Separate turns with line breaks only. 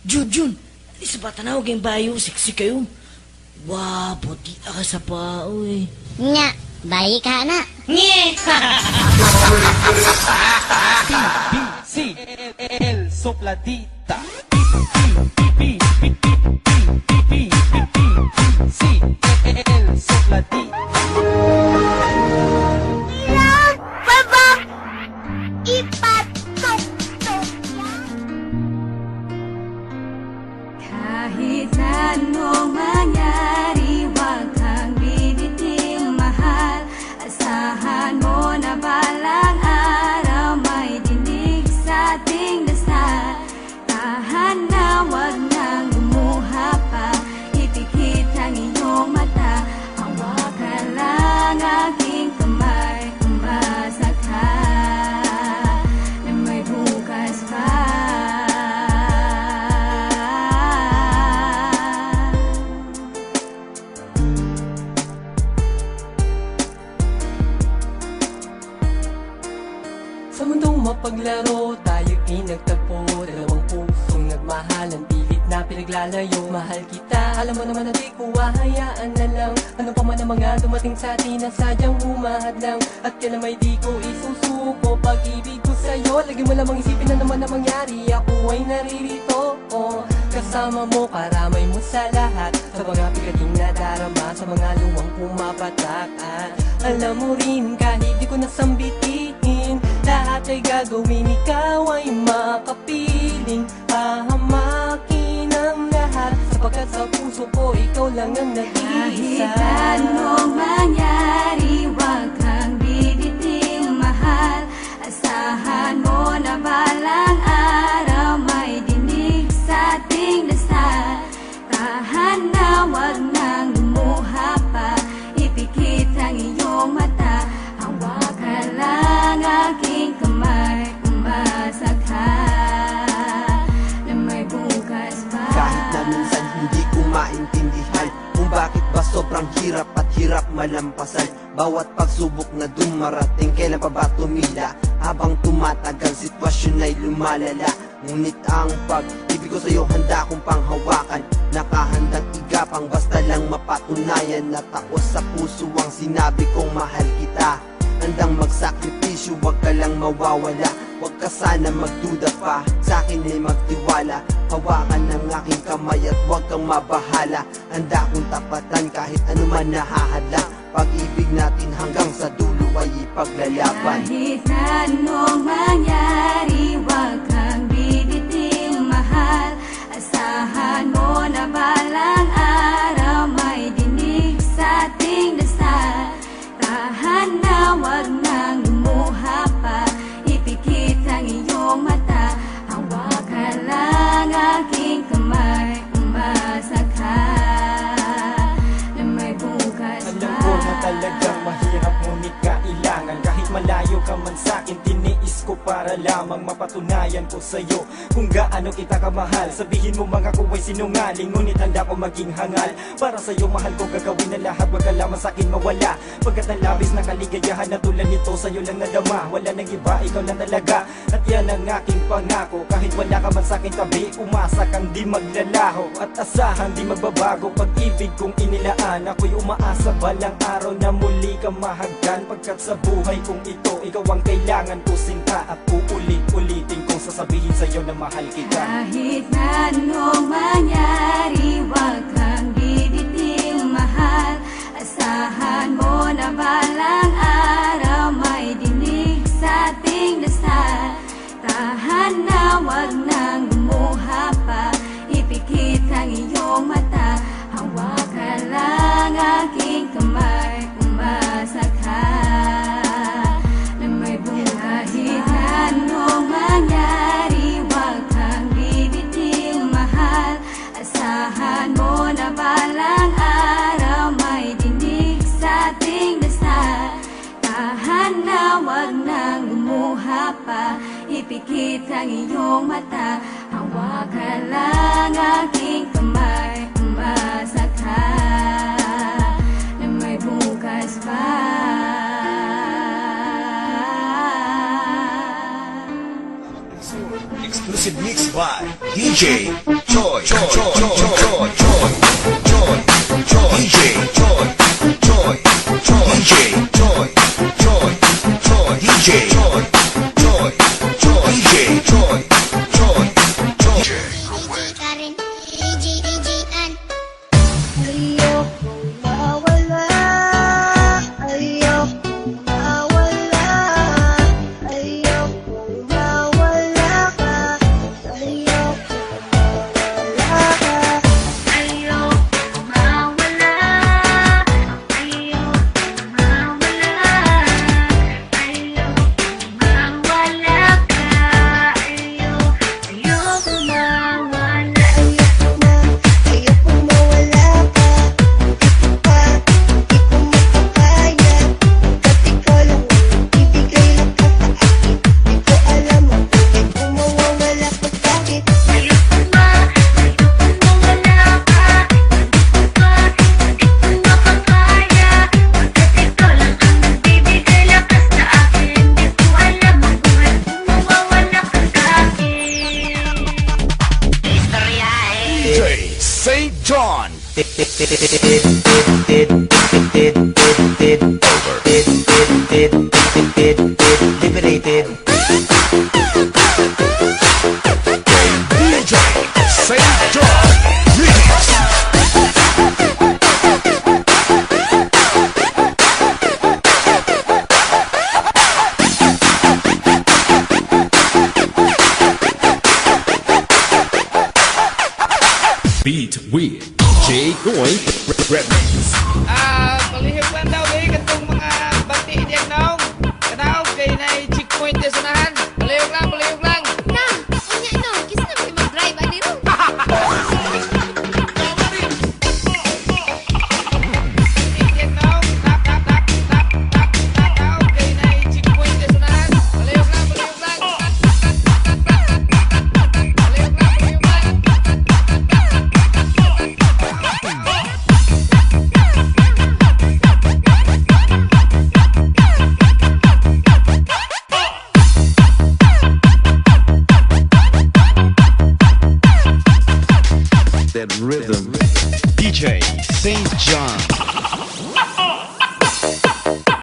Jun, di sa bata na huwag bayo, siksi kayo. Wah, puti ka sa pao eh.
Nga, bayi ka na.
Nye!
BBC, el sopladita. BBC, el sopladita.
Ilang babak ipatok-tok yan. Kahit anong mangyari, huwag kang bibiting mahal. Asahan mo na balang araw may dinig sa ating dasal. Tahan na, huwag nang lumuha pa. Ipikit ang iyong mata. Hawakan lang aking kamay. Umasa ka na may bukas pa.
Sa mundong mapaglaro, tayo'y pinagtagpo. Dalawang pusong nagmahalan, pilit na pinaglalayo. Mahal kita, alam mo naman na di ko hahayaan na lang. Ano pa man ang mga dumating sa atin na sadyang humahadlang. At kailan may di ko isusuko pag-ibig ko sa'yo. Lagi mo lamang isipin na naman na mangyari, ako ay naririto. Kasama mo, karamay mo sa lahat. Sa mga pigating na darama, sa mga luwang pumapatak. At alam mo rin, kahit di ko nasambitin, lahat ay gagawin, ikaw ay makapiling. Pahamakin ang lahat, sapagkat sa puso ko, ikaw lang ang nag-iisa.
Kahit anong mangyari, huwag kang bibiting mahal. Asahan mo na balang araw may dinig sa ating dasal. Tahan na, huwag nang lumuha pa. Ipikit ang iyong mata. Hawakan lang aking kamay. Umasa ka na may bukas pa.
Kahit na minsan hindi ko maintindihan kung bakit ba sobrang hirap at hirap malampasan bawat pagsubok na dumarating. Kailan pa ba tumila? Habang tumatagal, sitwasyon ay lumalala. Ngunit ang pag-ibig ko sa'yo handa kong panghawakan. Nakahandang igapang basta lang mapatunayan at ako sa puso ang sinabi kong mahal kita. Handang magsakripisyo, wag ka lang mawawala. Wag ka sana magduda pa, sa'kin ay magtiwala. Hawakan ng aking kamay at wag kang mabahala. Handa kong tapatan kahit anuman nahahadlang. Pag-ibig natin hanggang sa dulo ay ipaglalaban.
Kahit anong mangyari, huwag kang bibiting mahal. Asahan mo na balang araw may dinig sa ating dasal. Tahan na, huwag nang lumuha pa. Ipikit ang iyong mata. Hawakan lang aking kamay. Umasa ka na may bukas
Alam
pa.
ko na talagang mahirap, ngunit kailangan. Kahit malayo ka man sa'kin, tiniis ko para lamang mapatunayan ko sa'yo kung gaano kita kamahal. Sabihin mo mga ko ay sinungaling, ngunit handa ko maging hangal. Para sa'yo mahal ko gagawin na lahat, wag ka lamang sa'kin mawala. Pagkat ang labis na kaligayahan na tulad nito sa'yo lang nadama. Wala nang iba, ikaw lang talaga. At yan ang aking pangako, kahit wala ka man sa'kin tabi, umasa kang di maglalaho. At asahan di magbabago pag-ibig kong inilaan. Ako'y umaasa balang araw na muli ka mahagdan. Pagkat sa buhay kong ito, ikaw ang kailangan ko sinta. At uulit-ulitin kong sasabihin sa'yo na mahal kita.
Kahit na anong mangyari, huwag kang bibiting mahal. Asahan mo na balang araw may dinig sa ating dasal. Tahan na, huwag nang lumuha pa. Ipikit ang iyong mata. Hawakan lang aking kamay. Umasa ka na may bukas. Kahit anong mangyari, huwag kang bibiting mahal. Asahan mo na balang araw may dinig sa ating dasal. Tahan na, huwag nang lumuha pa. Ipikit ang iyong mata. Hawakan lang aking kamay. Umasa ka na may bukas pa.
Exclusive mix by DJ Joy, Joy, Joy, Joy, Joy, Joy, Joy, DJ Joy, Joy, Joy, DJ Joy, Joy, Joy, DJ Joy, Joy, Joy, DJ Joy, Joy, Joy.
Karin, DJ-an.
Ayoko mawala, ayoko mawala, ayoko mawala ka, ayoko mawala ka, ayoko mawala, ayoko mawala, ayoko mawala ka, ayoko mawala, ayoko mawala ka, di ko makakaya, ba't ikaw lang ang ibigay lang ka sa akin, di ko alam ang tunay kung mawawala ka bakit. Ayoko mawala ka, di ko makakaya, ba't ikaw lang ang nagbibigay lakas sa akin, di ko alam ang tunay kung mawawala ka sa akin. Istorya
DJ St. John.
Liberated.
DJ St. John. Remix.
Beat with J. Goy Remix.
Palihog lang daw eh, katong mga bati diyan naong. Kanaog kay na checkpoint sa sunahan. Palihog lang, palihog lang.
Na, unya no, kisa na may mag-drive ani ro.
Diyan naong, tap, tap, tap, tap, tap, tap, naog kay na checkpoint sa sunahan. Palihog lang, palihog lang. Palihog lang, palihog lang.
That rhythm. DJ St. John.